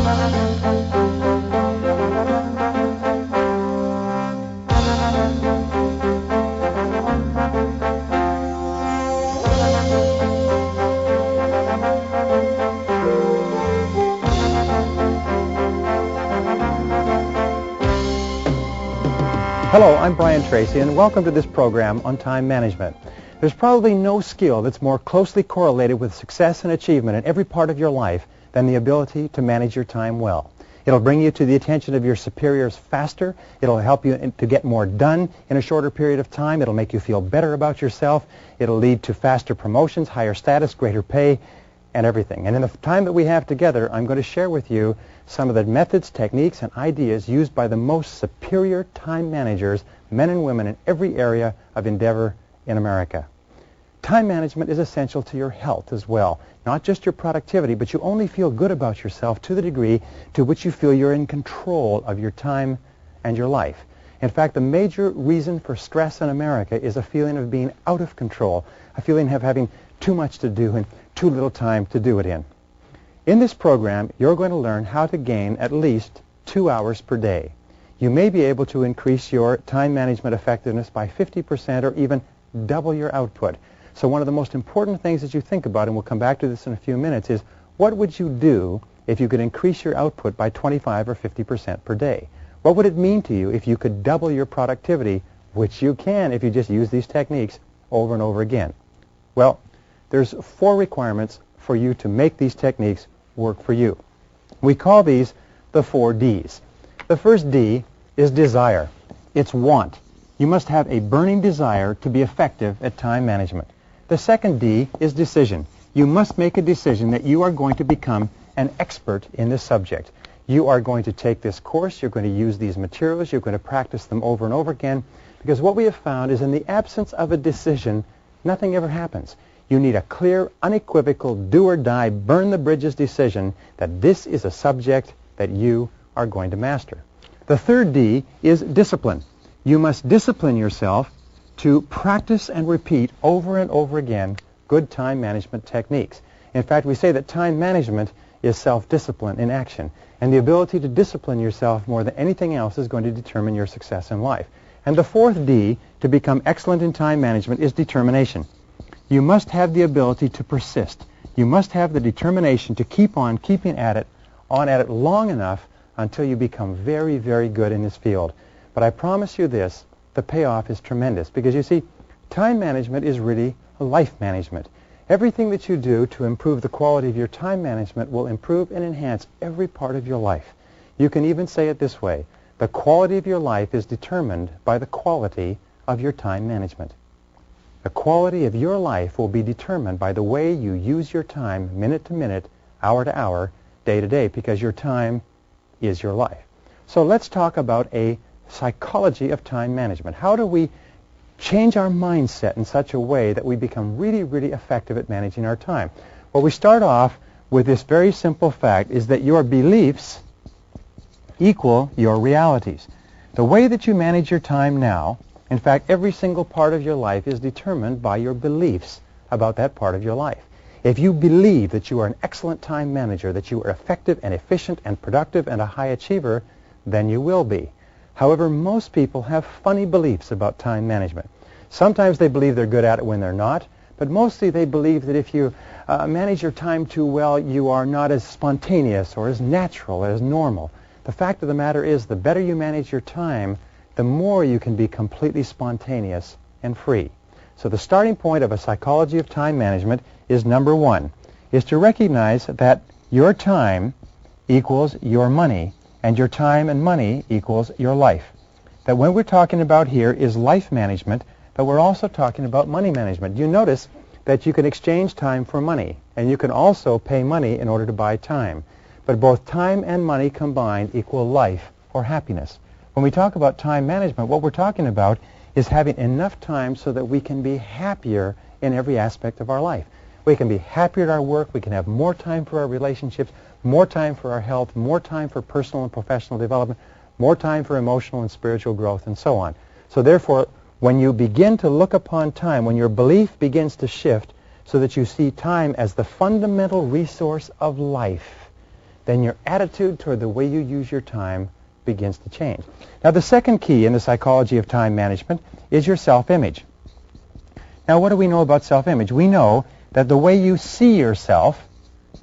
Hello, I'm Brian Tracy, and welcome to this program on time management. There's probably no skill that's more closely correlated with success and achievement in every part of your life than the ability to manage your time well. It'll bring you to the attention of your superiors faster. It'll help you to get more done in a shorter period of time. It'll make you feel better about yourself. It'll lead to faster promotions, higher status, greater pay, and everything. And in the time that we have together, I'm going to share with you some of the methods, techniques, and ideas used by the most superior time managers, men and women in every area of endeavor in America. Time management is essential to your health as well. Not just your productivity, but you only feel good about yourself to the degree to which you feel you're in control of your time and your life. In fact, the major reason for stress in America is a feeling of being out of control, a feeling of having too much to do and too little time to do it in. In this program, you're going to learn how to gain at least 2 hours per day. You may be able to increase your time management effectiveness by 50% or even double your output. So one of the most important things that you think about, and we'll come back to this in a few minutes, is what would you do if you could increase your output by 25 or 50% per day? What would it mean to you if you could double your productivity, which you can if you just use these techniques over and over again? Well, there's 4 requirements for you to make these techniques work for you. We call these the 4 Ds. The first D is desire. It's want. You must have a burning desire to be effective at time management. The second D is decision. You must make a decision that you are going to become an expert in this subject. You are going to take this course, you're going to use these materials, you're going to practice them over and over again, because what we have found is in the absence of a decision, nothing ever happens. You need a clear, unequivocal, do-or-die, burn-the-bridges decision that this is a subject that you are going to master. The third D is discipline. You must discipline yourself to practice and repeat over and over again good time management techniques. In fact, we say that time management is self-discipline in action, and the ability to discipline yourself more than anything else is going to determine your success in life. And the fourth D, to become excellent in time management, is determination. You must have the ability to persist. You must have the determination to keep on keeping at it, long enough until you become very, very good in this field. But I promise you this, the payoff is tremendous, because you see, time management is really life management. Everything that you do to improve the quality of your time management will improve and enhance every part of your life. You can even say it this way: the quality of your life is determined by the quality of your time management. The quality of your life will be determined by the way you use your time minute to minute, hour to hour, day to day, because your time is your life. So let's talk about a psychology of time management. How do we change our mindset in such a way that we become really, really effective at managing our time? Well, we start off with this very simple fact, is that your beliefs equal your realities. The way that you manage your time now, in fact, every single part of your life is determined by your beliefs about that part of your life. If you believe that you are an excellent time manager, that you are effective and efficient and productive and a high achiever, then you will be. However, most people have funny beliefs about time management. Sometimes they believe they're good at it when they're not, but mostly they believe that if you manage your time too well, you are not as spontaneous or as natural as normal. The fact of the matter is, the better you manage your time, the more you can be completely spontaneous and free. So the starting point of a psychology of time management is number 1, is to recognize that your time equals your money, and your time and money equals your life. That what we're talking about here is life management, but we're also talking about money management. You notice that you can exchange time for money, and you can also pay money in order to buy time. But both time and money combined equal life or happiness. When we talk about time management, what we're talking about is having enough time so that we can be happier in every aspect of our life. We can be happier at our work, we can have more time for our relationships, more time for our health, more time for personal and professional development, more time for emotional and spiritual growth, and so on. So therefore, when you begin to look upon time, when your belief begins to shift so that you see time as the fundamental resource of life, then your attitude toward the way you use your time begins to change. Now, the second key in the psychology of time management is your self-image. Now, what do we know about self-image? We know that the way you see yourself,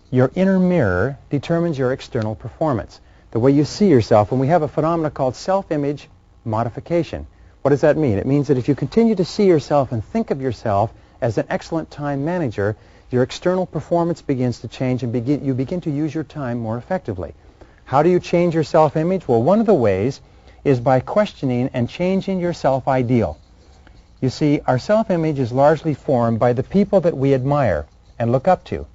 your inner mirror, determines your external performance. The way you see yourself, and we have a phenomenon called self-image modification. What does that mean? It means that if you continue to see yourself and think of yourself as an excellent time manager, your external performance begins to change and you begin to use your time more effectively. How do you change your self-image? Well, one of the ways is by questioning and changing your self-ideal. You see, our self-image is largely formed by the people that we admire and look up to,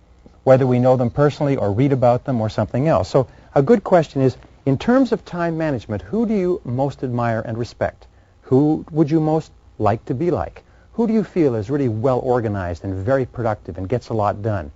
whether we know them personally or read about them or something else. So a good question is, in terms of time management, who do you most admire and respect? Who would you most like to be like? Who do you feel is really well organized and very productive and gets a lot done?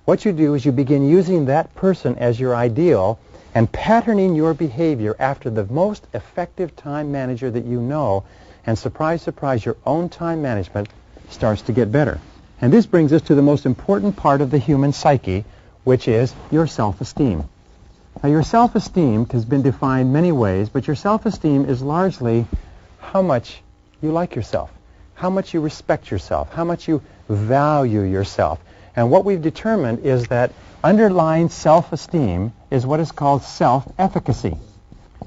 What you do is you begin using that person as your ideal and patterning your behavior after the most effective time manager that you know, and surprise, surprise, your own time management starts to get better. And this brings us to the most important part of the human psyche, which is your self-esteem. Now, your self-esteem has been defined many ways, but your self-esteem is largely how much you like yourself, how much you respect yourself, how much you value yourself. And what we've determined is that underlying self-esteem is what is called self-efficacy.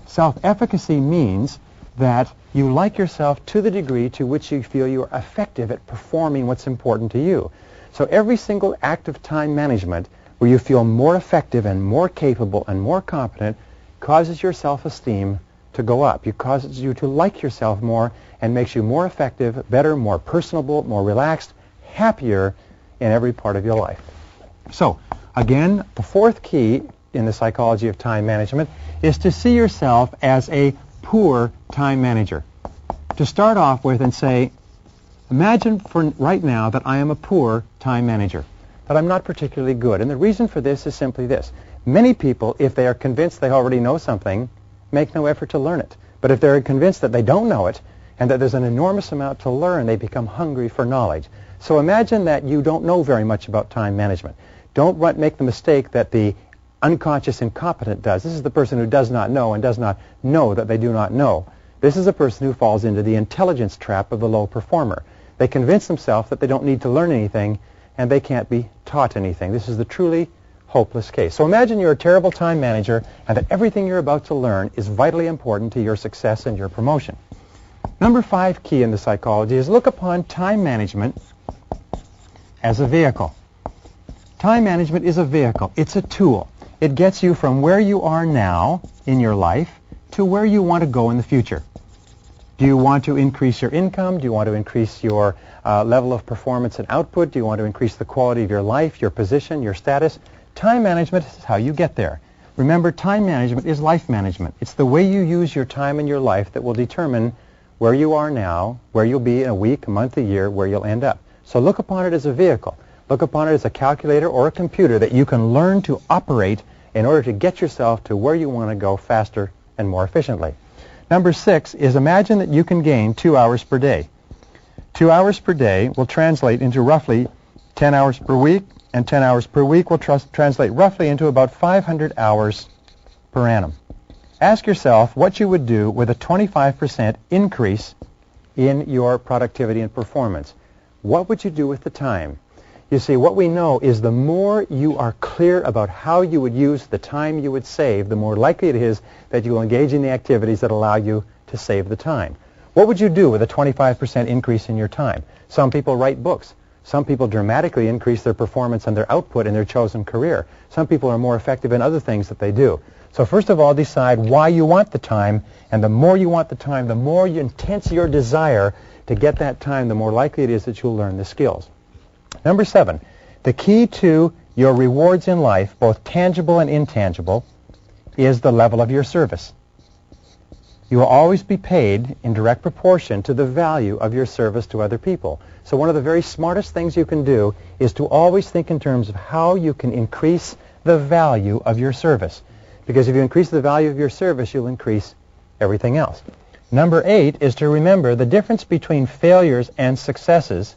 Self-efficacy means that you like yourself to the degree to which you feel you are effective at performing what's important to you. So every single act of time management where you feel more effective and more capable and more competent causes your self-esteem to go up. It causes you to like yourself more and makes you more effective, better, more personable, more relaxed, happier in every part of your life. So, again, the fourth key in the psychology of time management is to see yourself as a poor time manager. To start off with and say, imagine for right now that I am a poor time manager, that I'm not particularly good. And the reason for this is simply this. Many people, if they are convinced they already know something, make no effort to learn it. But if they're convinced that they don't know it and that there's an enormous amount to learn, they become hungry for knowledge. So imagine that you don't know very much about time management. Don't make the mistake that the unconscious incompetent does. This is the person who does not know and does not know that they do not know. This is a person who falls into the intelligence trap of the low performer. They convince themselves that they don't need to learn anything and they can't be taught anything. This is the truly hopeless case. So imagine you're a terrible time manager and that everything you're about to learn is vitally important to your success and your promotion. Number 5 key in the psychology is look upon time management as a vehicle. Time management is a vehicle. It's a tool. It gets you from where you are now in your life to where you want to go in the future. Do you want to increase your income? Do you want to increase your level of performance and output? Do you want to increase the quality of your life, your position, your status? Time management is how you get there. Remember, time management is life management. It's the way you use your time in your life that will determine where you are now, where you'll be in a week, a month, a year, where you'll end up. So look upon it as a vehicle. Look upon it as a calculator or a computer that you can learn to operate in order to get yourself to where you want to go faster and more efficiently. Number 6 is imagine that you can gain 2 hours per day. 2 hours per day will translate into roughly 10 hours per week, and 10 hours per week will translate roughly into about 500 hours per annum. Ask yourself what you would do with a 25% increase in your productivity and performance. What would you do with the time? You see, what we know is the more you are clear about how you would use the time you would save, the more likely it is that you will engage in the activities that allow you to save the time. What would you do with a 25% increase in your time? Some people write books. Some people dramatically increase their performance and their output in their chosen career. Some people are more effective in other things that they do. So first of all, decide why you want the time, and the more you want the time, the more intense your desire to get that time, the more likely it is that you'll learn the skills. Number 7, the key to your rewards in life, both tangible and intangible, is the level of your service. You will always be paid in direct proportion to the value of your service to other people. So one of the very smartest things you can do is to always think in terms of how you can increase the value of your service. Because if you increase the value of your service, you'll increase everything else. Number 8 is to remember the difference between failures and successes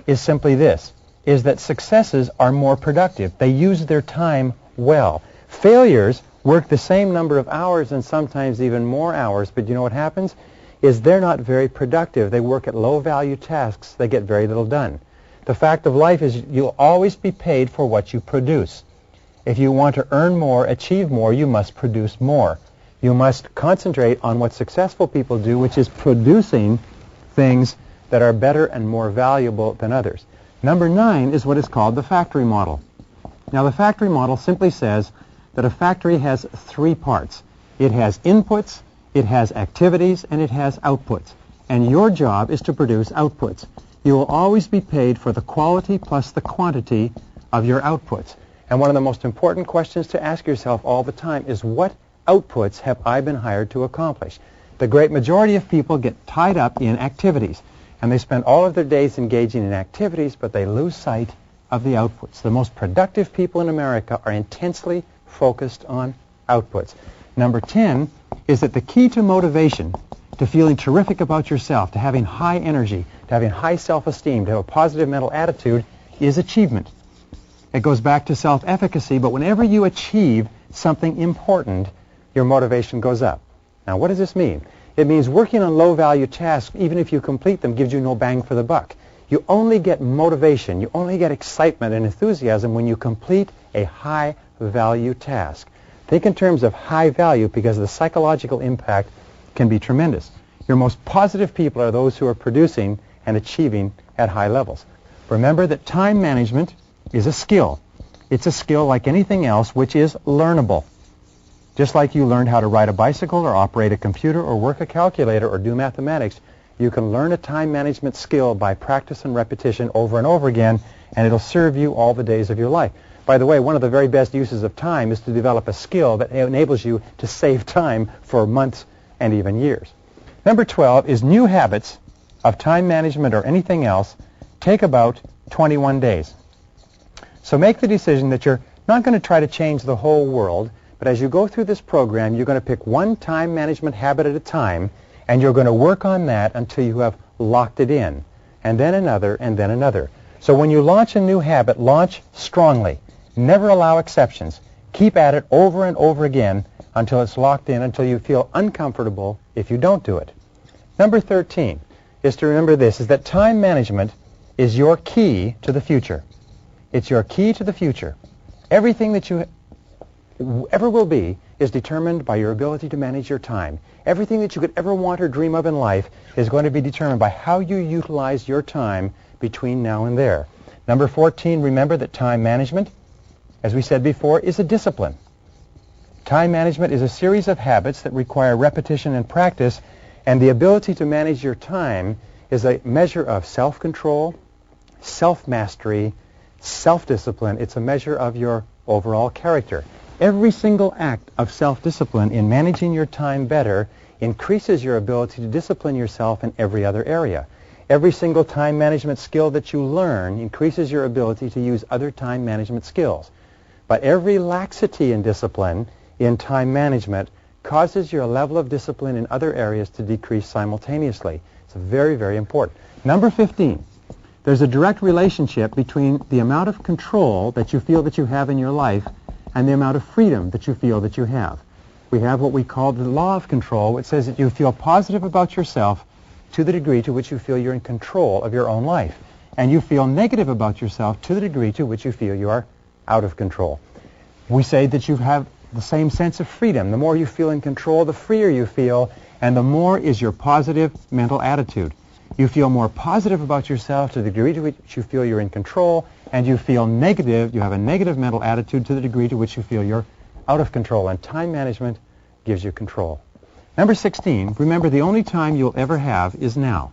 is simply this, is that successes are more productive. They use their time well. Failures work the same number of hours and sometimes even more hours, but you know what happens? Is they're not very productive. They work at low-value tasks. They get very little done. The fact of life is you'll always be paid for what you produce. If you want to earn more, achieve more, you must produce more. You must concentrate on what successful people do, which is producing things that are better and more valuable than others. Number 9 is what is called the factory model. Now, the factory model simply says that a factory has 3 parts. It has inputs, it has activities, and it has outputs. And your job is to produce outputs. You will always be paid for the quality plus the quantity of your outputs. And one of the most important questions to ask yourself all the time is, what outputs have I been hired to accomplish? The great majority of people get tied up in activities, and they spend all of their days engaging in activities, but they lose sight of the outputs. The most productive people in America are intensely focused on outputs. Number 10 is that the key to motivation, to feeling terrific about yourself, to having high energy, to having high self-esteem, to have a positive mental attitude, is achievement. It goes back to self-efficacy, but whenever you achieve something important, your motivation goes up. Now, what does this mean? It means working on low-value tasks, even if you complete them, gives you no bang for the buck. You only get motivation, you only get excitement and enthusiasm when you complete a high-value task. Think in terms of high value, because the psychological impact can be tremendous. Your most positive people are those who are producing and achieving at high levels. Remember that time management is a skill. It's a skill like anything else which is learnable. Just like you learned how to ride a bicycle or operate a computer or work a calculator or do mathematics, you can learn a time management skill by practice and repetition over and over again, and it'll serve you all the days of your life. By the way, one of the very best uses of time is to develop a skill that enables you to save time for months and even years. Number 12 is new habits of time management or anything else take about 21 days. So make the decision that you're not going to try to change the whole world, but as you go through this program, you're going to pick one time management habit at a time, and you're going to work on that until you have locked it in, and then another, and then another. So when you launch a new habit, launch strongly. Never allow exceptions. Keep at it over and over again until it's locked in, until you feel uncomfortable if you don't do it. Number 13 is to remember this, is that time management is your key to the future. It's your key to the future. Everything that you ever will be is determined by your ability to manage your time. Everything that you could ever want or dream of in life is going to be determined by how you utilize your time between now and there. Number 14, remember that time management, as we said before, is a discipline. Time management is a series of habits that require repetition and practice, and the ability to manage your time is a measure of self-control, self-mastery, self-discipline. It's a measure of your overall character. Every single act of self-discipline in managing your time better increases your ability to discipline yourself in every other area. Every single time management skill that you learn increases your ability to use other time management skills. But every laxity in discipline in time management causes your level of discipline in other areas to decrease simultaneously. It's very, very important. Number 15, there's a direct relationship between the amount of control that you feel that you have in your life and the amount of freedom that you feel that you have. We have what we call the law of control, which says that you feel positive about yourself to the degree to which you feel you're in control of your own life. And you feel negative about yourself to the degree to which you feel you are out of control. We say that you have the same sense of freedom. The more you feel in control, the freer you feel, and the more is your positive mental attitude. You feel more positive about yourself to the degree to which you feel you're in control, and you feel negative, you have a negative mental attitude to the degree to which you feel you're out of control, and time management gives you control. Number 16, remember the only time you'll ever have is now.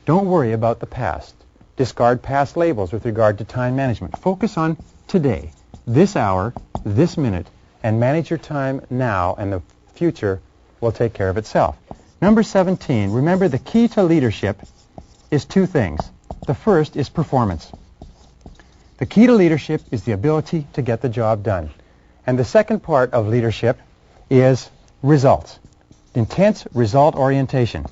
Don't worry about the past. Discard past labels with regard to time management. Focus on today, this hour, this minute, and manage your time now, and the future will take care of itself. Number 17, remember the key to leadership is 2 things. The first is performance. The key to leadership is the ability to get the job done. And the second part of leadership is results. Intense result orientation.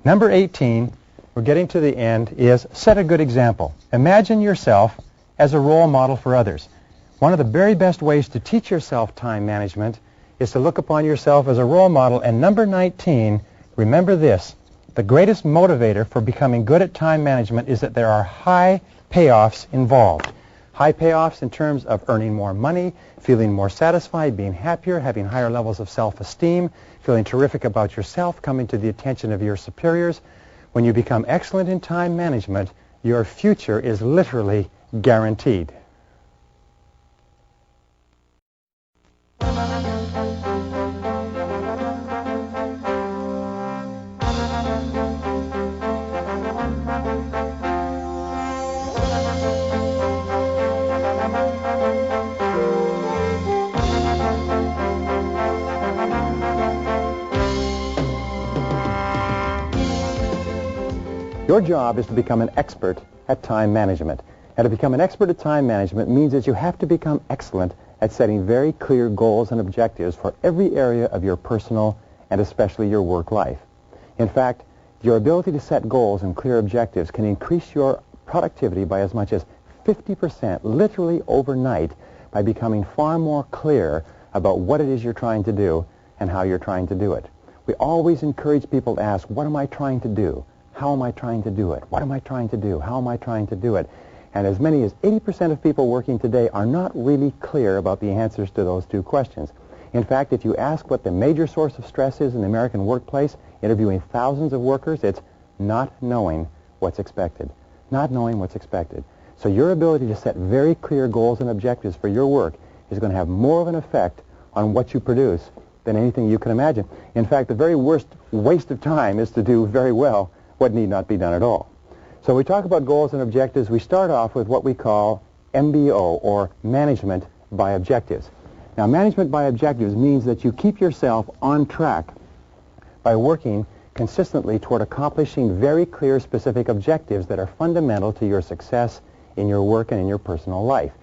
Number 18, we're getting to the end, is set a good example. Imagine yourself as a role model for others. One of the very best ways to teach yourself time management is to look upon yourself as a role model. And number 19, remember this: the greatest motivator for becoming good at time management is that there are high payoffs involved. High payoffs in terms of earning more money, feeling more satisfied, being happier, having higher levels of self-esteem, feeling terrific about yourself, coming to the attention of your superiors. When you become excellent in time management, your future is literally guaranteed. Your job is to become an expert at time management. And to become an expert at time management means that you have to become excellent at setting very clear goals and objectives for every area of your personal and especially your work life. In fact, your ability to set goals and clear objectives can increase your productivity by as much as 50% literally overnight by becoming far more clear about what it is you're trying to do and how you're trying to do it. We always encourage people to ask, what am I trying to do? How am I trying to do it? What am I trying to do? How am I trying to do it? And as many as 80% of people working today are not really clear about the answers to those two questions. In fact, if you ask what the major source of stress is in the American workplace, interviewing thousands of workers, it's not knowing what's expected. Not knowing what's expected. So your ability to set very clear goals and objectives for your work is going to have more of an effect on what you produce than anything you can imagine. In fact, the very worst waste of time is to do very well what need not be done at all. So we talk about goals and objectives. We start off with what we call MBO, or management by objectives. Now, management by objectives means that you keep yourself on track by working consistently toward accomplishing very clear, specific objectives that are fundamental to your success in your work and in your personal life.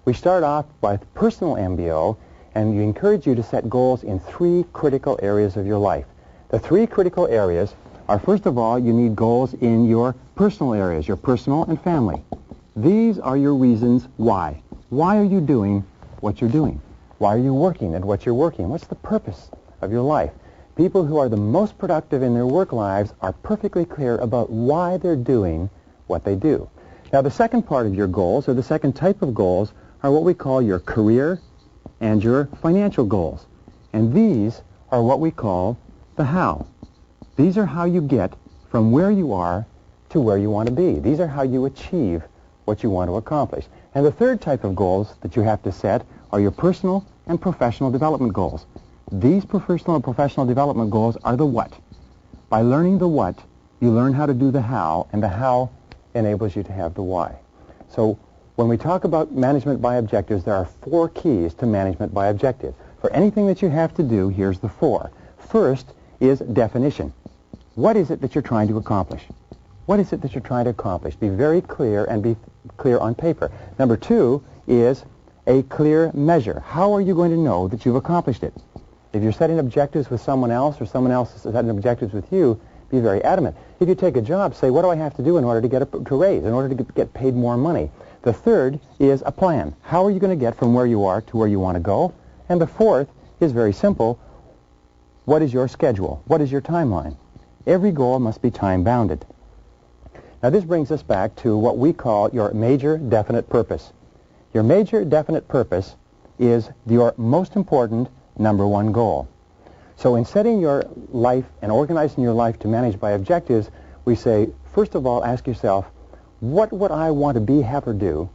We start off with personal MBO, and we encourage you to set goals in 3 critical areas of your life. The 3 critical areas are, first of all, you need goals in your personal areas, your personal and family. These are your reasons why. Why are you doing what you're doing? Why are you working at what you're working? What's the purpose of your life? People who are the most productive in their work lives are perfectly clear about why they're doing what they do. Now, the second part of your goals, or the second type of goals, are what we call your career and your financial goals. And these are what we call the how. These are how you get from where you are to where you want to be. These are how you achieve what you want to accomplish. And the third type of goals that you have to set are your personal and professional development goals. These personal and professional development goals are the what. By learning the what, you learn how to do the how, and the how enables you to have the why. So when we talk about management by objectives, there are 4 keys to management by objectives. For anything that you have to do, here's the 4. First is definition. What is it that you're trying to accomplish? What is it that you're trying to accomplish? Be very clear, and be clear on paper. Number 2 is a clear measure. How are you going to know that you've accomplished it? If you're setting objectives with someone else, or someone else is setting objectives with you, be very adamant. If you take a job, say, what do I have to do in order to get a raise, in order to get paid more money? The third is a plan. How are you going to get from where you are to where you want to go? And the fourth is very simple. What is your schedule? What is your timeline? Every goal must be time-bounded. Now, this brings us back to what we call your major definite purpose. Your major definite purpose is your most important number 1 goal. So in setting your life and organizing your life to manage by objectives, we say, first of all, ask yourself, what would I want to be, have, or do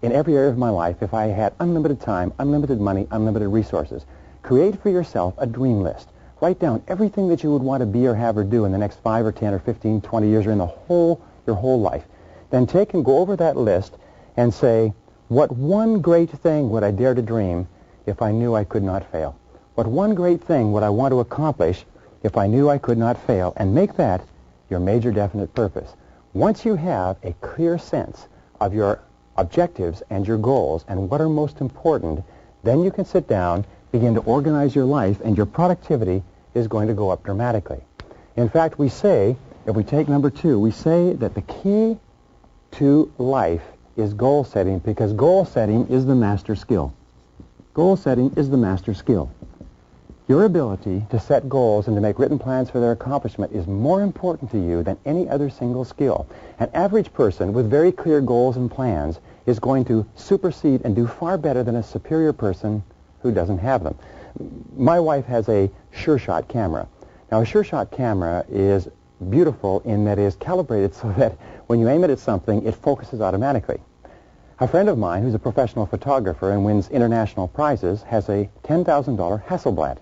in every area of my life if I had unlimited time, unlimited money, unlimited resources? Create for yourself a dream list. Write down everything that you would want to be or have or do in the next 5 or 10 or 15, 20 years, or in your whole life. Then take and go over that list and say, what one great thing would I dare to dream if I knew I could not fail? What one great thing would I want to accomplish if I knew I could not fail? And make that your major definite purpose. Once you have a clear sense of your objectives and your goals and what are most important, then you can sit down, begin to organize your life, and your productivity is going to go up dramatically. In fact, we say, if we take number 2, we say that the key to life is goal setting, because goal setting is the master skill. Goal setting is the master skill. Your ability to set goals and to make written plans for their accomplishment is more important to you than any other single skill. An average person with very clear goals and plans is going to supersede and do far better than a superior person who doesn't have them. My wife has a sure-shot camera. Now, a sure-shot camera is beautiful in that it is calibrated so that when you aim it at something, it focuses automatically. A friend of mine who's a professional photographer and wins international prizes has a $10,000 Hasselblad.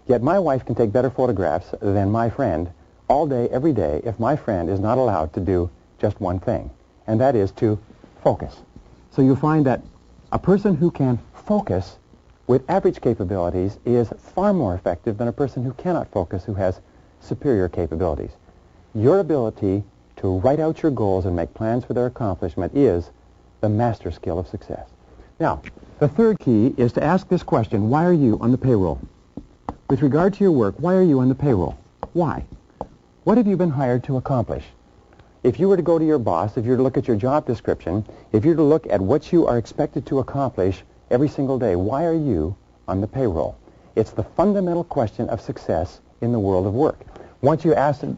Yet my wife can take better photographs than my friend all day, every day, if my friend is not allowed to do just one thing, and that is to focus. So you find that a person who can focus with average capabilities is far more effective than a person who cannot focus, who has superior capabilities. Your ability to write out your goals and make plans for their accomplishment is the master skill of success. Now, the third key is to ask this question: why are you on the payroll? With regard to your work, why are you on the payroll? Why? What have you been hired to accomplish? If you were to go to your boss, if you were to look at your job description, if you were to look at what you are expected to accomplish every single day, why are you on the payroll? It's the fundamental question of success in the world of work. Once you answer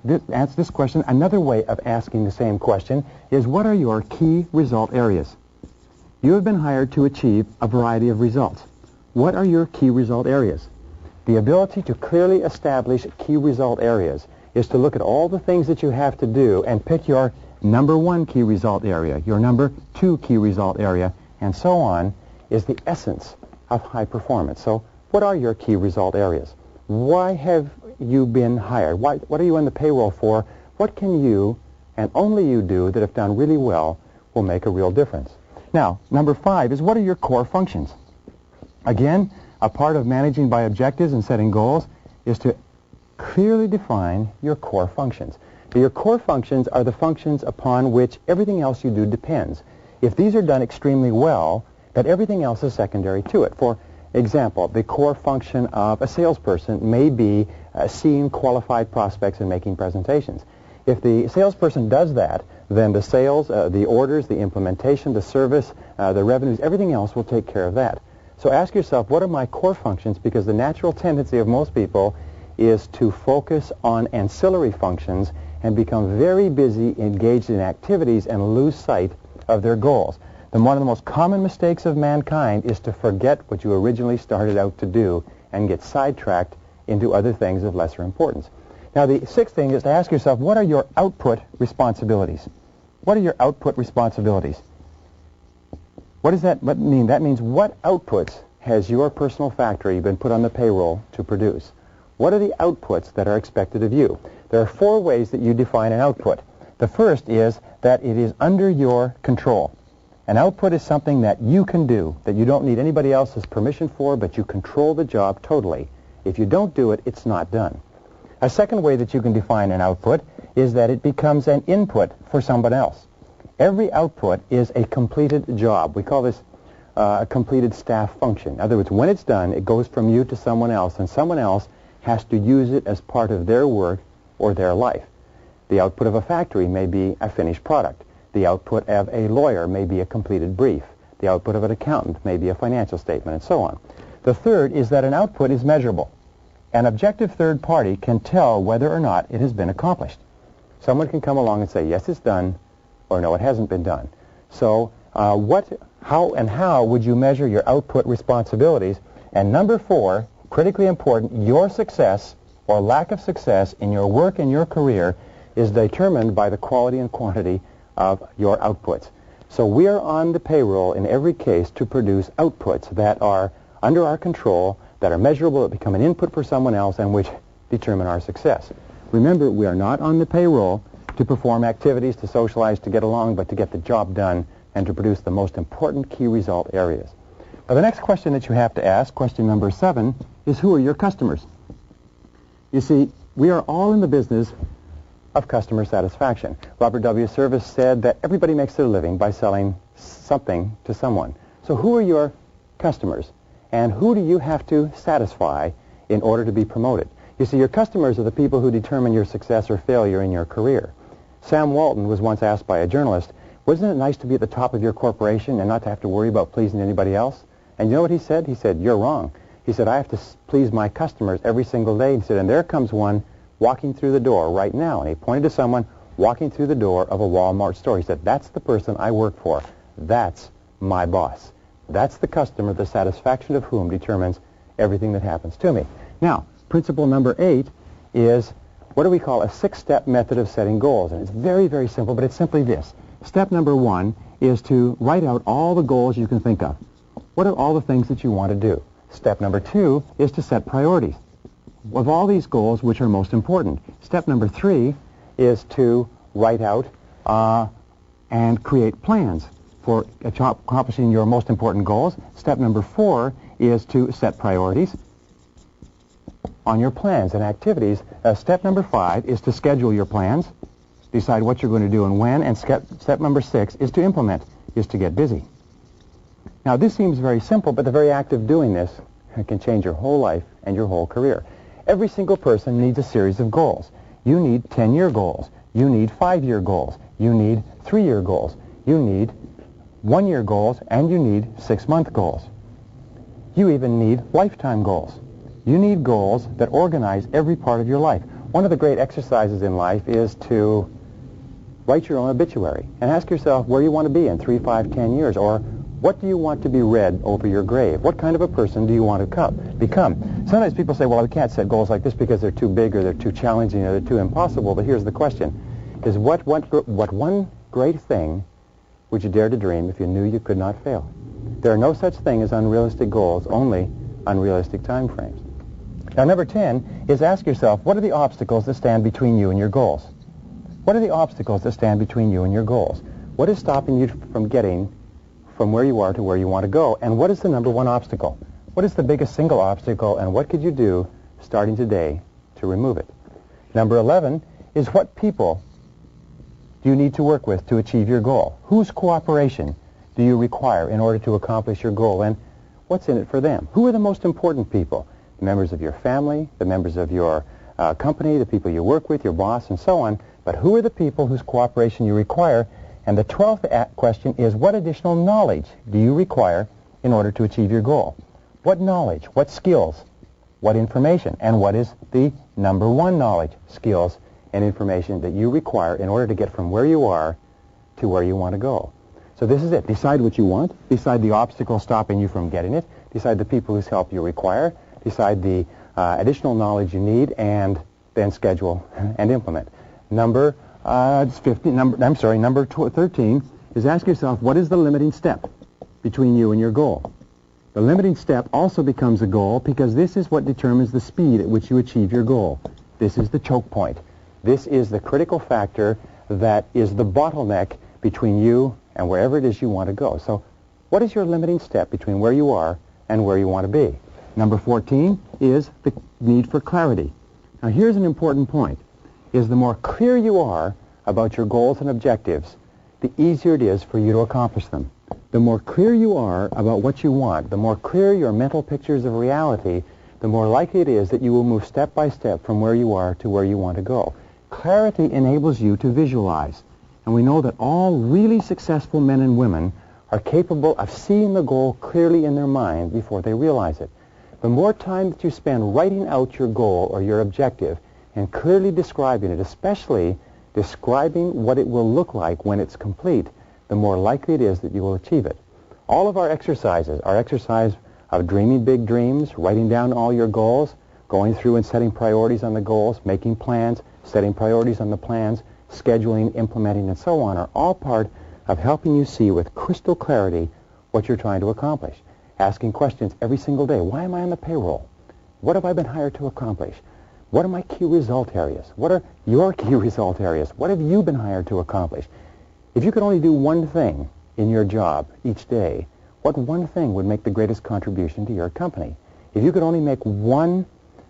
this question, another way of asking the same question is, what are your key result areas? You have been hired to achieve a variety of results. What are your key result areas? The ability to clearly establish key result areas is to look at all the things that you have to do and pick your number one key result area, your number two key result area, and so on, is the essence of high performance. So what are your key result areas? Why have you been hired? What are you on the payroll for? What can you and only you do that, if done really well, will make a real difference? Now, number 5 is, what are your core functions? Again, a part of managing by objectives and setting goals is to clearly define your core functions. Your core functions are the functions upon which everything else you do depends. If these are done extremely well, then everything else is secondary to it. For example, the core function of a salesperson may be seeing qualified prospects and making presentations. If the salesperson does that, then the sales, the orders, the implementation, the service, the revenues, everything else will take care of that. So ask yourself, what are my core functions? Because the natural tendency of most people is to focus on ancillary functions and become very busy, engaged in activities, and lose sight of their goals. Then one of the most common mistakes of mankind is to forget what you originally started out to do and get sidetracked into other things of lesser importance. Now, the 6th thing is to ask yourself, what are your output responsibilities? What are your output responsibilities? What does that mean? That means, what outputs has your personal factory been put on the payroll to produce? What are the outputs that are expected of you? There are 4 ways that you define an output. The first is that it is under your control. An output is something that you can do, that you don't need anybody else's permission for, but you control the job totally. If you don't do it, it's not done. A second way that you can define an output is that it becomes an input for someone else. Every output is a completed job. We call this a completed staff function. In other words, when it's done, it goes from you to someone else, and someone else has to use it as part of their work or their life. The output of a factory may be a finished product. The output of a lawyer may be a completed brief. The output of an accountant may be a financial statement, and so on. The third is that an output is measurable. An objective third party can tell whether or not it has been accomplished. Someone can come along and say, yes, it's done, or no, it hasn't been done. So how would you measure your output responsibilities? And number 4, critically important, your success or lack of success in your work and your career is determined by the quality and quantity of your outputs. So we are on the payroll in every case to produce outputs that are under our control, that are measurable, that become an input for someone else, and which determine our success. Remember, we are not on the payroll to perform activities, to socialize, to get along, but to get the job done and to produce the most important key result areas. Now, the next question that you have to ask, question number 7, is, who are your customers? You see, we are all in the business of customer satisfaction. Robert W. Service said that everybody makes their living by selling something to someone. So who are your customers? And who do you have to satisfy in order to be promoted? You see, your customers are the people who determine your success or failure in your career. Sam Walton was once asked by a journalist, Wasn't it nice to be at the top of your corporation and not to have to worry about pleasing anybody else? And you know what he said? He said, you're wrong. He said, I have to please my customers every single day. He said, and there comes one walking through the door right now. And he pointed to someone walking through the door of a Walmart store. He said, that's the person I work for. That's my boss. That's the customer, the satisfaction of whom determines everything that happens to me. Now, principle number 8 is what do we call a 6-step method of setting goals. And it's very, very simple, but it's simply this. Step number 1 is to write out all the goals you can think of. What are all the things that you want to do? Step number 2 is to set priorities. Of all these goals, which are most important? Step number 3 is to write out and create plans for accomplishing your most important goals. Step number 4 is to set priorities on your plans and activities. Step number 5 is to schedule your plans, decide what you're going to do and when, and step number 6 is to implement, is to get busy. Now, this seems very simple, but the very act of doing this can change your whole life and your whole career. Every single person needs a series of goals. You need 10-year goals. You need 5-year goals. You need 3-year goals. You need 1-year goals, and you need 6-month goals. You even need lifetime goals. You need goals that organize every part of your life. One of the great exercises in life is to write your own obituary and ask yourself where you want to be in 3, 5, 10 years, or what do you want to be read over your grave? What kind of a person do you want to become? Sometimes people say, well, I can't set goals like this because they're too big or they're too challenging or they're too impossible. But here's the question. Is what one great thing would you dare to dream if you knew you could not fail? There are no such thing as unrealistic goals, only unrealistic time frames. Now, number 10 is ask yourself, what are the obstacles that stand between you and your goals? What are the obstacles that stand between you and your goals? What is stopping you from getting from where you are to where you want to go? And what is the number one obstacle? What is the biggest single obstacle, and what could you do starting today to remove it? Number 11 is what people do you need to work with to achieve your goal? Whose cooperation do you require in order to accomplish your goal, and what's in it for them? Who are the most important people? The members of your family, the members of your company, the people you work with, your boss, and so on. But who are the people whose cooperation you require? And the 12th question is, what additional knowledge do you require in order to achieve your goal? What knowledge, what skills, what information, and what is the number one knowledge, skills, and information that you require in order to get from where you are to where you want to go? So this is it. Decide what you want. Decide the obstacles stopping you from getting it. Decide the people whose help you require. Decide the additional knowledge you need, and then schedule and implement. Number 13 is ask yourself, what is the limiting step between you and your goal? The limiting step also becomes a goal because this is what determines the speed at which you achieve your goal. This is the choke point. This is the critical factor that is the bottleneck between you and wherever it is you want to go. So what is your limiting step between where you are and where you want to be? Number 14 is the need for clarity. Now here's an important point, is the more clear you are about your goals and objectives, the easier it is for you to accomplish them. The more clear you are about what you want, the more clear your mental pictures of reality, the more likely it is that you will move step by step from where you are to where you want to go. Clarity enables you to visualize. And we know that all really successful men and women are capable of seeing the goal clearly in their mind before they realize it. The more time that you spend writing out your goal or your objective and clearly describing it, especially describing what it will look like when it's complete, the more likely it is that you will achieve it. All of our exercises, our exercise of dreaming big dreams, writing down all your goals, going through and setting priorities on the goals, making plans, setting priorities on the plans, scheduling, implementing, and so on, are all part of helping you see with crystal clarity what you're trying to accomplish. Asking questions every single day. Why am I on the payroll? What have I been hired to accomplish? What are my key result areas? What are your key result areas? What have you been hired to accomplish? If you could only do one thing in your job each day, what one thing would make the greatest contribution to your company? If you could only make one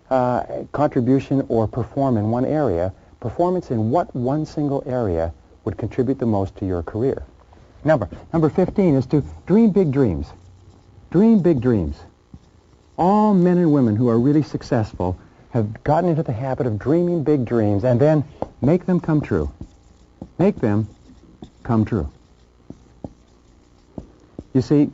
contribution or perform in one area, performance in what one single area would contribute the most to your career? Number 15 is to dream big dreams. Dream big dreams. All men and women who are really successful have gotten into the habit of dreaming big dreams and then make them come true. Make them come true. You see,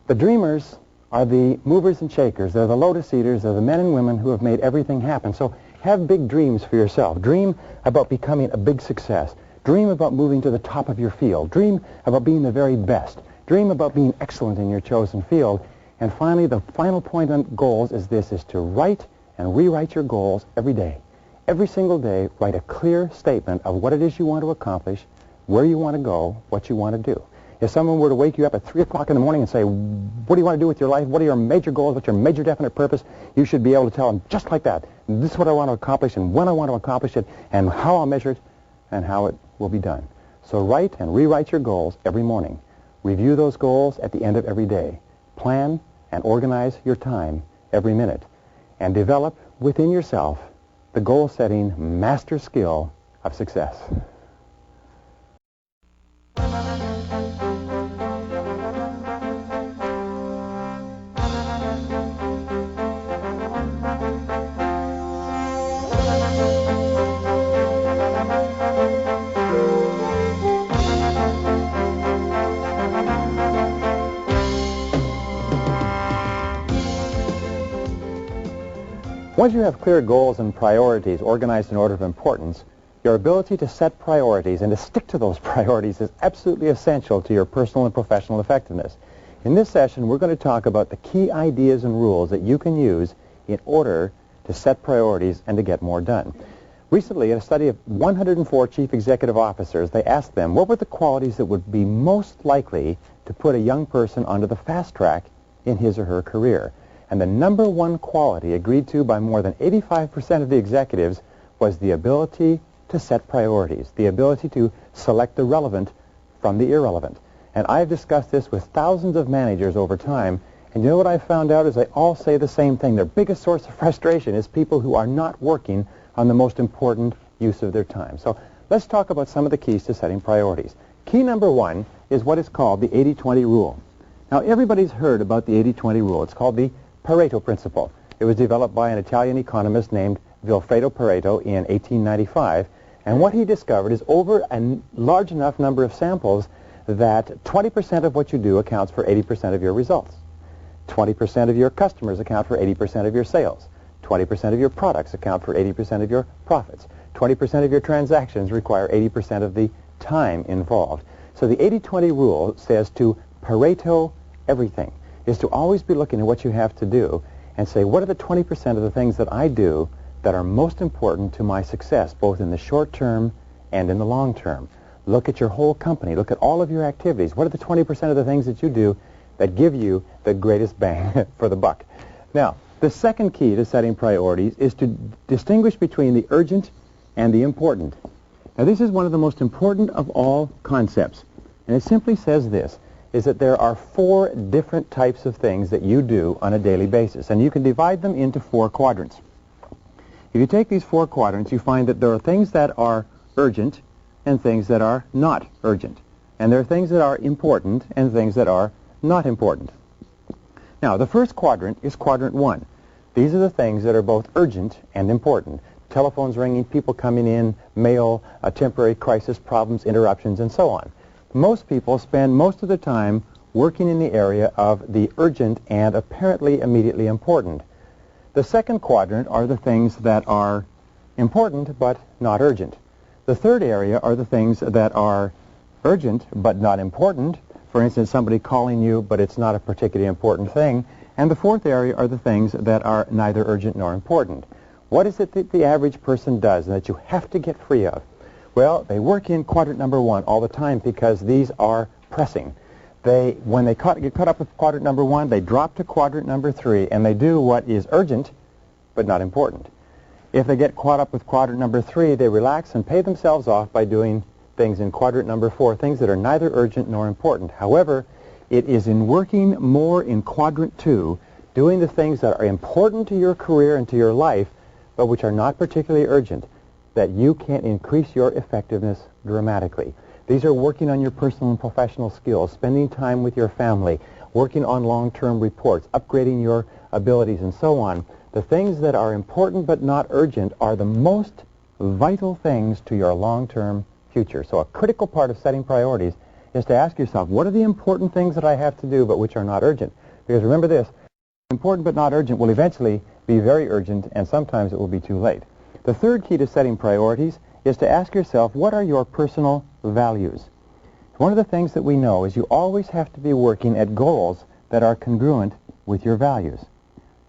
the dreamers are the movers and shakers. They're the lotus eaters. They're the men and women who have made everything happen. So have big dreams for yourself. Dream about becoming a big success. Dream about moving to the top of your field. Dream about being the very best. Dream about being excellent in your chosen field. And finally, the final point on goals is this, is to write and rewrite your goals every day. Every single day, write a clear statement of what it is you want to accomplish, where you want to go, what you want to do. If someone were to wake you up at 3 o'clock in the morning and say, what do you want to do with your life? What are your major goals? What's your major definite purpose? You should be able to tell them just like that. This is what I want to accomplish and when I want to accomplish it and how I'll measure it and how it will be done. So write and rewrite your goals every morning. Review those goals at the end of every day. Plan and organize your time every minute. And develop within yourself the goal-setting master skill of success. Once you have clear goals and priorities organized in order of importance, your ability to set priorities and to stick to those priorities is absolutely essential to your personal and professional effectiveness. In this session, we're going to talk about the key ideas and rules that you can use in order to set priorities and to get more done. Recently, in a study of 104 chief executive officers, they asked them what were the qualities that would be most likely to put a young person onto the fast track in his or her career. And the number one quality agreed to by more than 85% of the executives was the ability to set priorities, the ability to select the relevant from the irrelevant. And I've discussed this with thousands of managers over time, and you know what I've found out is they all say the same thing. Their biggest source of frustration is people who are not working on the most important use of their time. So let's talk about some of the keys to setting priorities. Key number one is what is called the 80-20 rule. Now, everybody's heard about the 80-20 rule. It's called the Pareto principle. It was developed by an Italian economist named Vilfredo Pareto in 1895, and what he discovered is over a large enough number of samples that 20% of what you do accounts for 80% of your results. 20% of your customers account for 80% of your sales. 20% of your products account for 80% of your profits. 20% of your transactions require 80% of the time involved. So the 80-20 rule says to Pareto everything, is to always be looking at what you have to do and say, what are the 20% of the things that I do that are most important to my success, both in the short term and in the long term? Look at your whole company. Look at all of your activities. What are the 20% of the things that you do that give you the greatest bang for the buck? Now, the second key to setting priorities is to distinguish between the urgent and the important. Now, this is one of the most important of all concepts, and it simply says this, is that there are 4 different types of things that you do on a daily basis, and you can divide them into 4 quadrants. If you take these 4 quadrants, you find that there are things that are urgent and things that are not urgent, and there are things that are important and things that are not important. Now, the first quadrant is quadrant 1. These are the things that are both urgent and important. Telephones ringing, people coming in, mail, temporary crisis, problems, interruptions, and so on. Most people spend most of the time working in the area of the urgent and apparently immediately important. The second quadrant are the things that are important but not urgent. The third area are the things that are urgent but not important. For instance, somebody calling you, but it's not a particularly important thing. And the fourth area are the things that are neither urgent nor important. What is it that the average person does and that you have to get free of? Well, they work in quadrant number 1 all the time because these are pressing. When they get caught up with quadrant number 1, they drop to quadrant number 3, and they do what is urgent but not important. If they get caught up with quadrant number 3, they relax and pay themselves off by doing things in quadrant number 4, things that are neither urgent nor important. However, it is in working more in quadrant 2, doing the things that are important to your career and to your life, but which are not particularly urgent, that you can increase your effectiveness dramatically. These are working on your personal and professional skills, spending time with your family, working on long-term reports, upgrading your abilities, and so on. The things that are important but not urgent are the most vital things to your long-term future. So a critical part of setting priorities is to ask yourself, what are the important things that I have to do but which are not urgent? Because remember this, important but not urgent will eventually be very urgent, and sometimes it will be too late. The third key to setting priorities is to ask yourself, what are your personal values? One of the things that we know is you always have to be working at goals that are congruent with your values.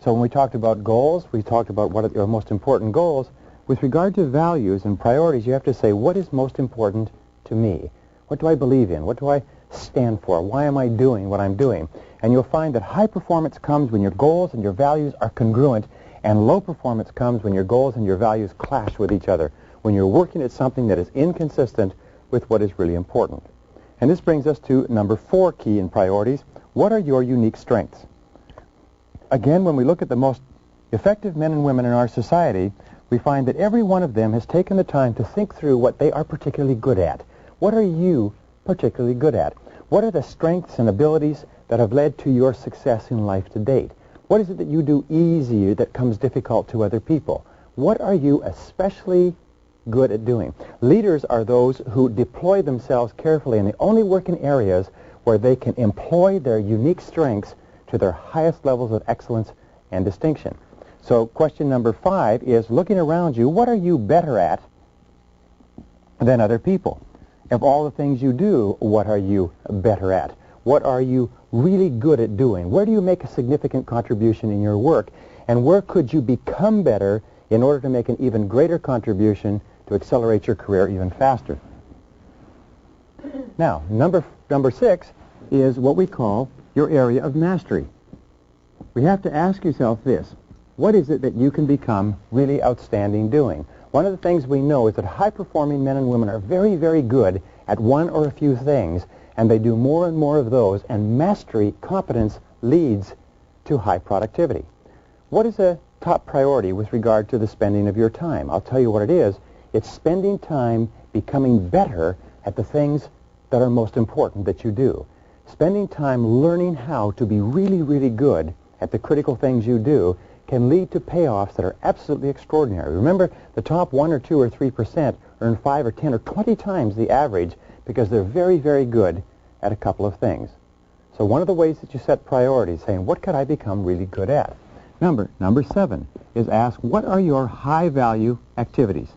So when we talked about goals, we talked about what are your most important goals. With regard to values and priorities, you have to say, what is most important to me? What do I believe in? What do I stand for? Why am I doing what I'm doing? And you'll find that high performance comes when your goals and your values are congruent, and low performance comes when your goals and your values clash with each other, when you're working at something that is inconsistent with what is really important. And this brings us to number 4 key in priorities. What are your unique strengths? Again, when we look at the most effective men and women in our society, we find that every one of them has taken the time to think through what they are particularly good at. What are you particularly good at? What are the strengths and abilities that have led to your success in life to date? What is it that you do easy that comes difficult to other people? What are you especially good at doing? Leaders are those who deploy themselves carefully and they only work in areas where they can employ their unique strengths to their highest levels of excellence and distinction. So question number 5 is, looking around you, what are you better at than other people? Of all the things you do, what are you better at? What are you really good at doing? Where do you make a significant contribution in your work? And where could you become better in order to make an even greater contribution to accelerate your career even faster? Now, number 6 is what we call your area of mastery. We have to ask yourself this. What is it that you can become really outstanding doing? One of the things we know is that high-performing men and women are very, very good at one or a few things, and they do more and more of those, and mastery, competence, leads to high productivity. What is a top priority with regard to the spending of your time? I'll tell you what it is. It's spending time becoming better at the things that are most important that you do. Spending time learning how to be really, really good at the critical things you do can lead to payoffs that are absolutely extraordinary. Remember, the top 1 or 2 or 3% earn 5 or 10 or 20 times the average because they're very, very good at a couple of things. So one of the ways that you set priorities, saying, what could I become really good at? Number 7 is ask, what are your high-value activities?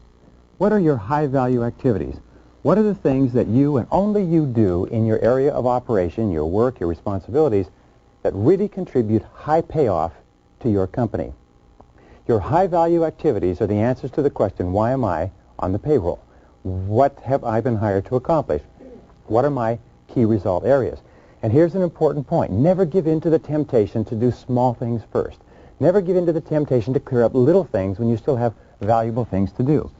What are your high-value activities? What are the things that you and only you do in your area of operation, your work, your responsibilities, that really contribute high payoff to your company? Your high-value activities are the answers to the question, why am I on the payroll? What have I been hired to accomplish? What are my key result areas? And here's an important point. Never give in to the temptation to do small things first. Never give in to the temptation to clear up little things when you still have valuable things to do.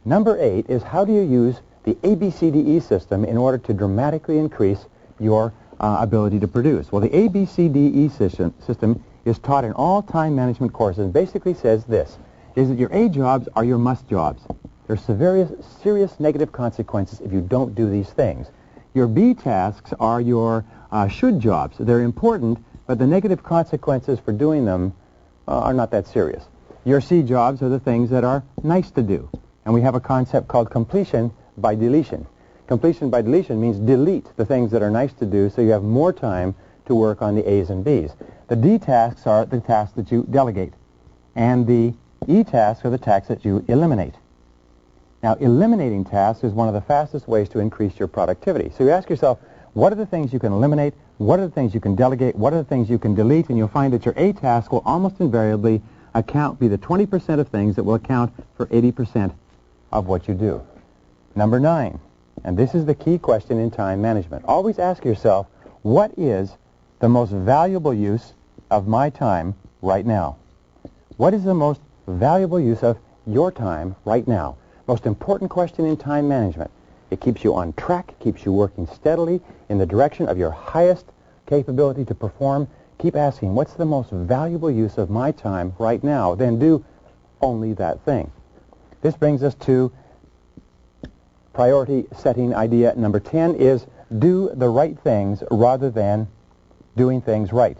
Number 8 is, how do you use the ABCDE system in order to dramatically increase your ability to produce? Well, the ABCDE system is taught in all time management courses and basically says this, is that your A jobs are your must jobs. There's serious negative consequences if you don't do these things. Your B tasks are your should jobs. They're important, but the negative consequences for doing them are not that serious. Your C jobs are the things that are nice to do. And we have a concept called completion by deletion. Completion by deletion means delete the things that are nice to do so you have more time to work on the A's and B's. The D tasks are the tasks that you delegate, and the E tasks are the tasks that you eliminate. Now, eliminating tasks is one of the fastest ways to increase your productivity. So you ask yourself, what are the things you can eliminate? What are the things you can delegate? What are the things you can delete? And you'll find that your A task will almost invariably be the 20% of things that will account for 80% of what you do. Number 9, and this is the key question in time management. Always ask yourself, what is the most valuable use of my time right now? What is the most valuable use of your time right now? Most important question in time management. It keeps you on track, keeps you working steadily in the direction of your highest capability to perform. Keep asking, what's the most valuable use of my time right now? Then do only that thing. This brings us to priority setting idea number 10 is do the right things rather than doing things right.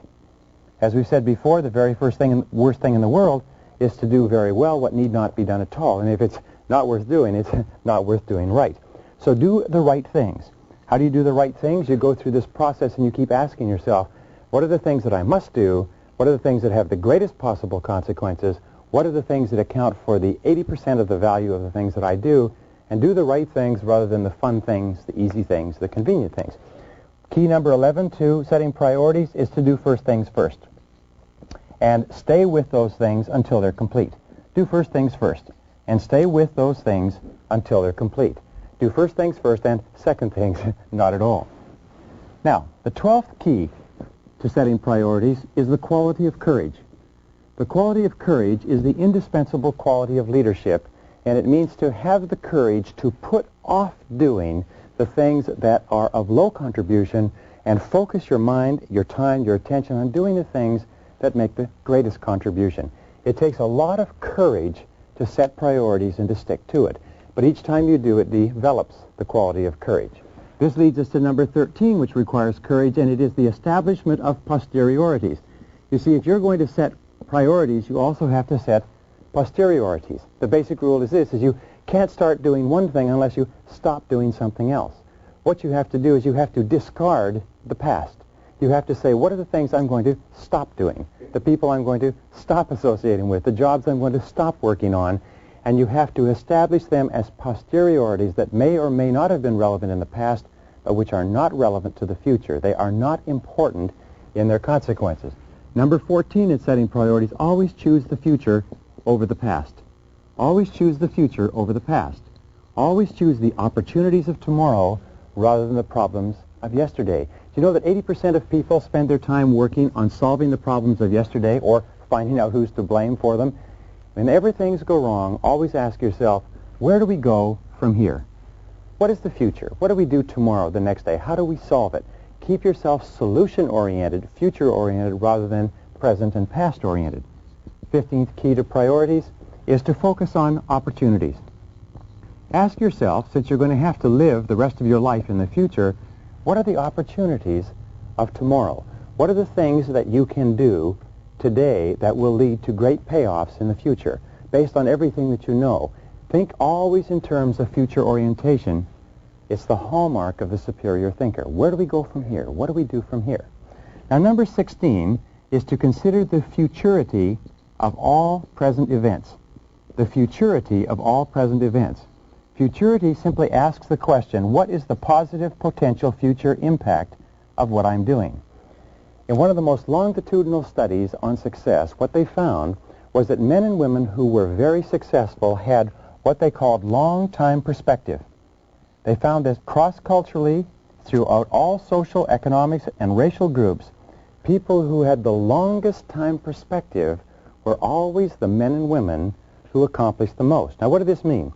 As we've said before, the very worst thing in the world is to do very well what need not be done at all. And if it's not worth doing, it's not worth doing right. So do the right things. How do you do the right things? You go through this process and you keep asking yourself, what are the things that I must do? What are the things that have the greatest possible consequences? What are the things that account for the 80% of the value of the things that I do? And do the right things rather than the fun things, the easy things, the convenient things. Key number 11 to setting priorities is to do first things first. And stay with those things until they're complete. Do first things first. And stay with those things until they're complete. Do first things first and second things not at all. Now, the 12th key to setting priorities is the quality of courage. The quality of courage is the indispensable quality of leadership, and it means to have the courage to put off doing the things that are of low contribution and focus your mind, your time, your attention on doing the things that make the greatest contribution. It takes a lot of courage to set priorities and to stick to it. But each time you do it, develops the quality of courage. This leads us to number 13, which requires courage, and it is the establishment of posteriorities. You see, if you're going to set priorities, you also have to set posteriorities. The basic rule is this, is you can't start doing one thing unless you stop doing something else. What you have to do is you have to discard the past. You have to say, what are the things I'm going to stop doing? The people I'm going to stop associating with, the jobs I'm going to stop working on, and you have to establish them as posteriorities that may or may not have been relevant in the past, but which are not relevant to the future. They are not important in their consequences. Number 14 in setting priorities, always choose the future over the past. Always choose the future over the past. Always choose the opportunities of tomorrow rather than the problems of yesterday. Do you know that 80% of people spend their time working on solving the problems of yesterday or finding out who's to blame for them? Whenever things go wrong, always ask yourself, where do we go from here? What is the future? What do we do tomorrow, the next day? How do we solve it? Keep yourself solution-oriented, future-oriented, rather than present and past-oriented. 15th key to priorities is to focus on opportunities. Ask yourself, since you're going to have to live the rest of your life in the future, what are the opportunities of tomorrow? What are the things that you can do today that will lead to great payoffs in the future, based on everything that you know? Think always in terms of future orientation. It's the hallmark of the superior thinker. Where do we go from here? What do we do from here? Now, number 16 is to consider the futurity of all present events. The futurity of all present events. Futurity simply asks the question, what is the positive potential future impact of what I'm doing? In one of the most longitudinal studies on success, what they found was that men and women who were very successful had what they called long-time perspective. They found that cross-culturally, throughout all social, economics, and racial groups, people who had the longest time perspective were always the men and women who accomplished the most. Now, what did this mean?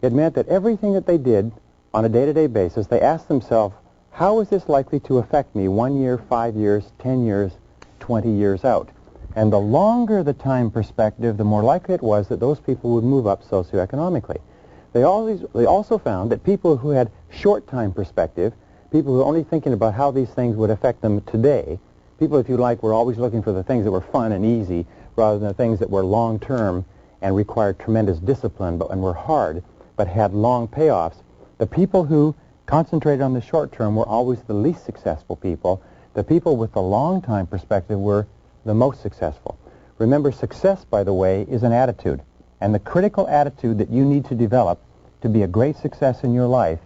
It meant that everything that they did on a day-to-day basis, they asked themselves, how is this likely to affect me 1 year, 5 years, 10 years, 20 years out? And the longer the time perspective, the more likely it was that those people would move up socioeconomically. They also found that people who had short time perspective, people who were only thinking about how these things would affect them today, people, if you like, were always looking for the things that were fun and easy rather than the things that were long-term and required tremendous discipline and were hard but had long payoffs. The people who concentrated on the short term were always the least successful people. The people with the long time perspective were the most successful. Remember, success, by the way, is an attitude. And the critical attitude that you need to develop to be a great success in your life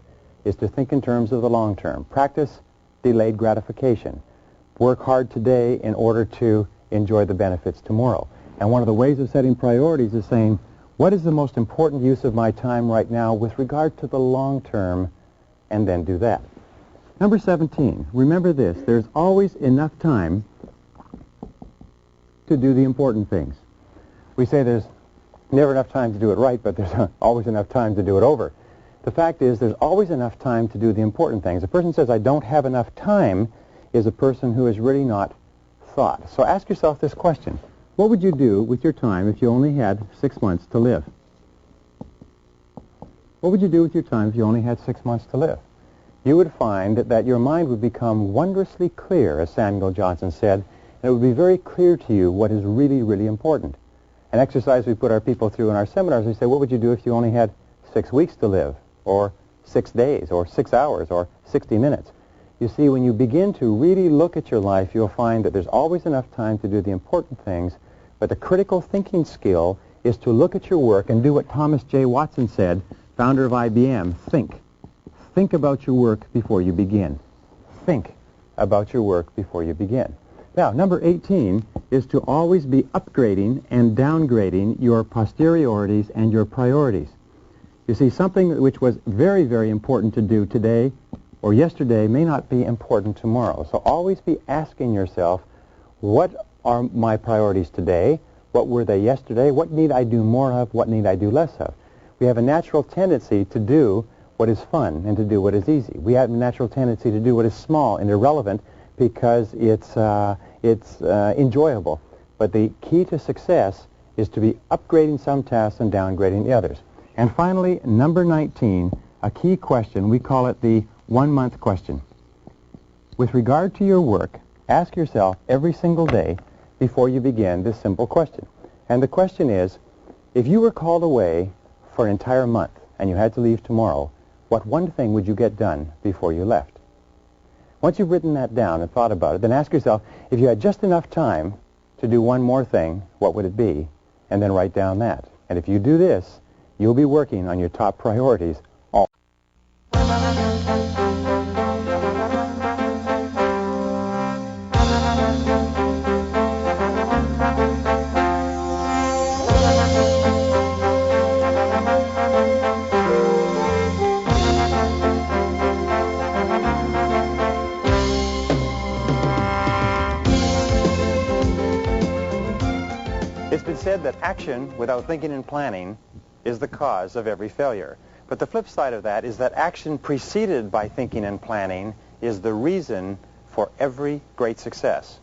is to think in terms of the long term. Practice delayed gratification. Work hard today in order to enjoy the benefits tomorrow. And one of the ways of setting priorities is saying, what is the most important use of my time right now with regard to the long term, and then do that. Number 17, remember this, there's always enough time to do the important things. We say there's never enough time to do it right, but there's always enough time to do it over. The fact is there's always enough time to do the important things. A person says, I don't have enough time, is a person who has really not thought. So ask yourself this question. What would you do with your time if you only had 6 months to live? What would you do with your time if you only had 6 months to live? You would find that your mind would become wondrously clear, as Samuel Johnson said, and it would be very clear to you what is really, really important. An exercise we put our people through in our seminars, we say, what would you do if you only had 6 weeks to live, or 6 days or 6 hours or 60 minutes. You see, when you begin to really look at your life, you'll find that there's always enough time to do the important things, but the critical thinking skill is to look at your work and do what Thomas J. Watson said, founder of IBM, think. Think about your work before you begin. Think about your work before you begin. Now, number 18 is to always be upgrading and downgrading your posteriorities and your priorities. You see, something which was very, very important to do today or yesterday may not be important tomorrow. So always be asking yourself, what are my priorities today? What were they yesterday? What need I do more of? What need I do less of? We have a natural tendency to do what is fun and to do what is easy. We have a natural tendency to do what is small and irrelevant because it's enjoyable. But the key to success is to be upgrading some tasks and downgrading the others. And finally, number 19, a key question. We call it the 1-month question. With regard to your work, ask yourself every single day before you begin this simple question. And the question is, if you were called away for an entire month and you had to leave tomorrow, what one thing would you get done before you left? Once you've written that down and thought about it, then ask yourself, if you had just enough time to do one more thing, what would it be? And then write down that. And if you do this, you'll be working on your top priorities all. It's been said that action without thinking and planning is the cause of every failure. But the flip side of that is that action preceded by thinking and planning is the reason for every great success.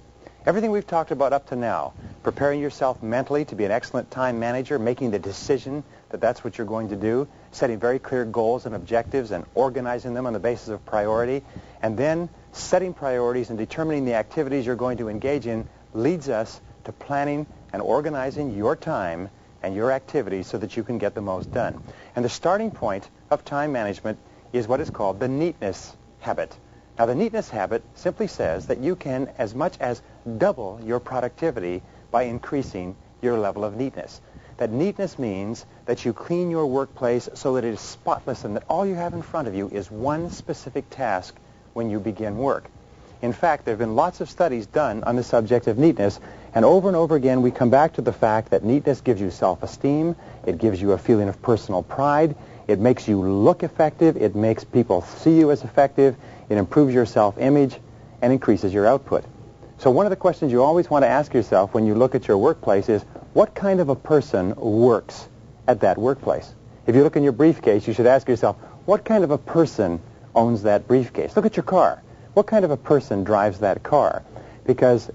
Everything we've talked about up to now, preparing yourself mentally to be an excellent time manager, making the decision that that's what you're going to do, setting very clear goals and objectives and organizing them on the basis of priority, and then setting priorities and determining the activities you're going to engage in leads us to planning and organizing your time and your activities so that you can get the most done. And the starting point of time management is what is called the neatness habit. Now, the neatness habit simply says that you can as much as double your productivity by increasing your level of neatness. That neatness means that you clean your workplace so that it is spotless and that all you have in front of you is one specific task when you begin work. In fact, there have been lots of studies done on the subject of neatness, and over again we come back to the fact that neatness gives you self-esteem, it gives you a feeling of personal pride, it makes you look effective, it makes people see you as effective, it improves your self-image, and increases your output. So one of the questions you always want to ask yourself when you look at your workplace is, what kind of a person works at that workplace? If you look in your briefcase, you should ask yourself, what kind of a person owns that briefcase? Look at your car. What kind of a person drives that car? Because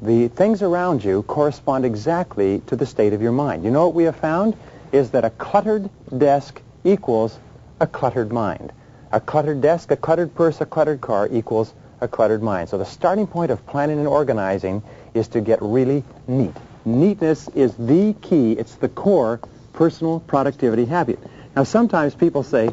the things around you correspond exactly to the state of your mind. You know what we have found is that a cluttered desk equals a cluttered mind. A cluttered desk, a cluttered purse, a cluttered car equals a cluttered mind. So the starting point of planning and organizing is to get really neat. Neatness is the key. It's the core personal productivity habit. Now, sometimes people say,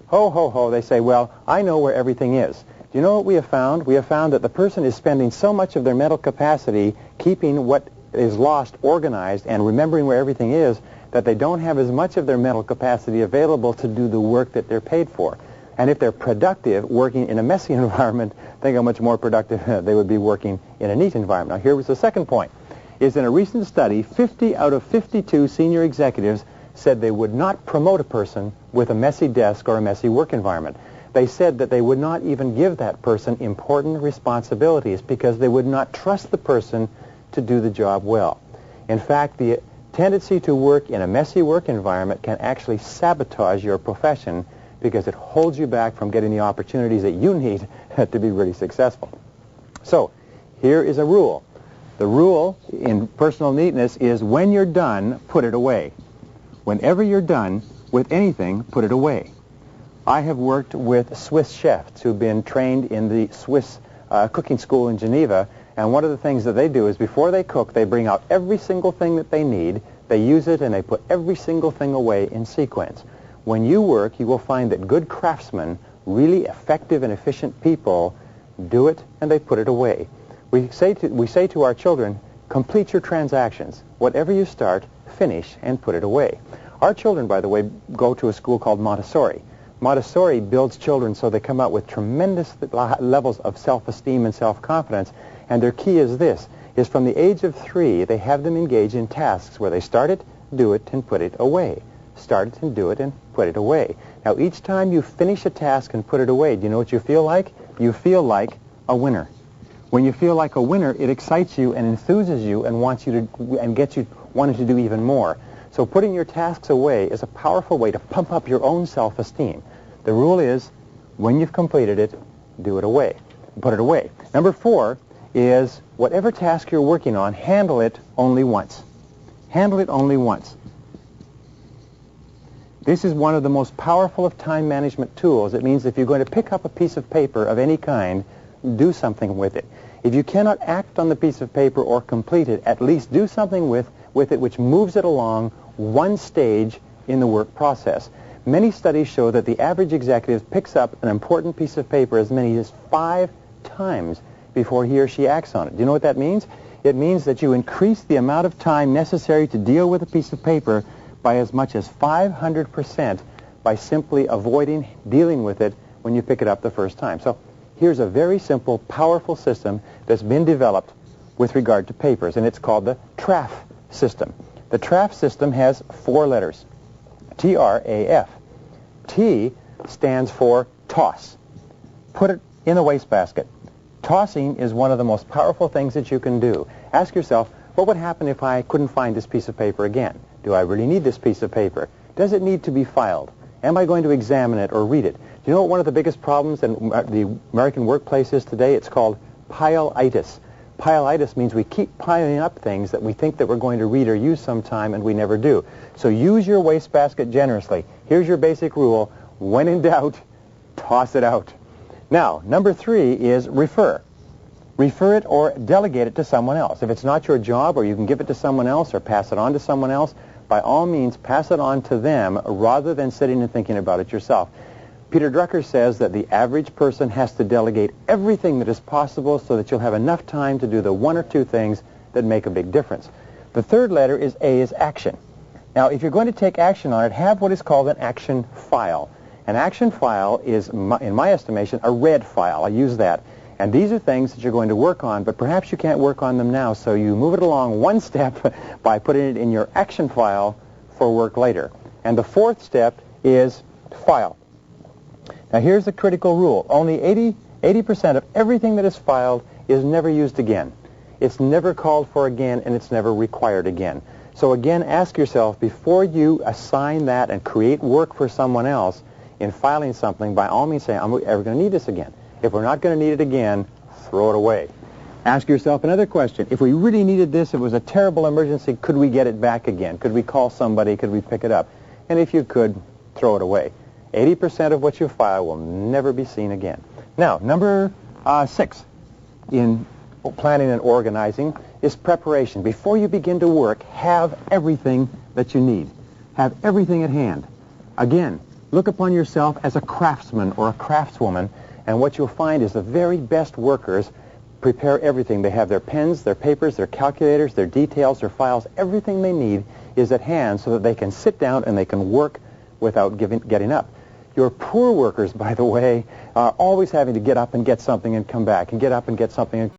ho, ho, ho. They say, well, I know where everything is. Do you know what we have found? We have found that the person is spending so much of their mental capacity keeping what is lost organized and remembering where everything is that they don't have as much of their mental capacity available to do the work that they're paid for. And if they're productive working in a messy environment, think how much more productive they would be working in a neat environment. Now, here was the second point, is in a recent study, 50 out of 52 senior executives said they would not promote a person with a messy desk or a messy work environment. They said that they would not even give that person important responsibilities because they would not trust the person to do the job well. In fact, the tendency to work in a messy work environment can actually sabotage your profession because it holds you back from getting the opportunities that you need to be really successful. So, here is a rule. The rule in personal neatness is when you're done, put it away. Whenever you're done with anything, put it away. I have worked with Swiss chefs who've been trained in the Swiss cooking school in Geneva, and one of the things that they do is before they cook, they bring out every single thing that they need, they use it, and they put every single thing away in sequence. When you work, you will find that good craftsmen, really effective and efficient people, do it and they put it away. We say to our children, complete your transactions. Whatever you start, finish and put it away. Our children, by the way, go to a school called Montessori. Montessori builds children so they come out with tremendous levels of self-esteem and self-confidence. And their key is this, is from the age of 3, they have them engage in tasks where they start it, do it, and put it away. Start it and do it and put it away. Now, each time you finish a task and put it away, do you know what you feel like? You feel like a winner. When you feel like a winner, it excites you and enthuses you and wants you to, and gets you wanting to do even more. So putting your tasks away is a powerful way to pump up your own self-esteem. The rule is, when you've completed it, do it away. Put it away. Number 4 is, whatever task you're working on, handle it only once. Handle it only once. This is one of the most powerful of time management tools. It means if you're going to pick up a piece of paper of any kind, do something with it. If you cannot act on the piece of paper or complete it, at least do something with it which moves it along one stage in the work process. Many studies show that the average executive picks up an important piece of paper as many as 5 times before he or she acts on it. Do you know what that means? It means that you increase the amount of time necessary to deal with a piece of paper by as much as 500% by simply avoiding dealing with it when you pick it up the first time. So here's a very simple, powerful system that's been developed with regard to papers, and it's called the TRAF system. The TRAF system has 4 letters, T-R-A-F. T stands for toss. Put it in the wastebasket. Tossing is one of the most powerful things that you can do. Ask yourself, what would happen if I couldn't find this piece of paper again? Do I really need this piece of paper? Does it need to be filed? Am I going to examine it or read it? Do you know what one of the biggest problems in the American workplace is today? It's called pile-itis. Pile-itis means we keep piling up things that we think that we're going to read or use sometime and we never do. So use your wastebasket generously. Here's your basic rule. When in doubt, toss it out. Now, number 3 is refer. Refer it or delegate it to someone else. If it's not your job, or you can give it to someone else or pass it on to someone else, by all means pass it on to them rather than sitting and thinking about it yourself. Peter Drucker says that the average person has to delegate everything that is possible so that you'll have enough time to do the 1 or 2 things that make a big difference. The 3rd letter is A, is action. Now, if you're going to take action on it, have what is called an action file. An action file is, in my estimation, a red file. I use that. And these are things that you're going to work on, but perhaps you can't work on them now, so you move it along one step by putting it in your action file for work later. And the 4th step is file. Now, here's the critical rule. Only 80% of everything that is filed is never used again. It's never called for again, and it's never required again. So again, ask yourself, before you assign that and create work for someone else in filing something, by all means say, am I ever going to need this again? If we're not going to need it again, throw it away. Ask yourself another question. If we really needed this, it was a terrible emergency, could we get it back again? Could we call somebody? Could we pick it up? And if you could, throw it away. 80% of what you file will never be seen again. Now, number 6 in planning and organizing is preparation. Before you begin to work, have everything that you need. Have everything at hand. Again, look upon yourself as a craftsman or a craftswoman, and what you'll find is the very best workers prepare everything. They have their pens, their papers, their calculators, their details, their files. Everything they need is at hand so that they can sit down and they can work without getting up. Your poor workers, by the way, are always having to get up and get something and come back, and get up and get something and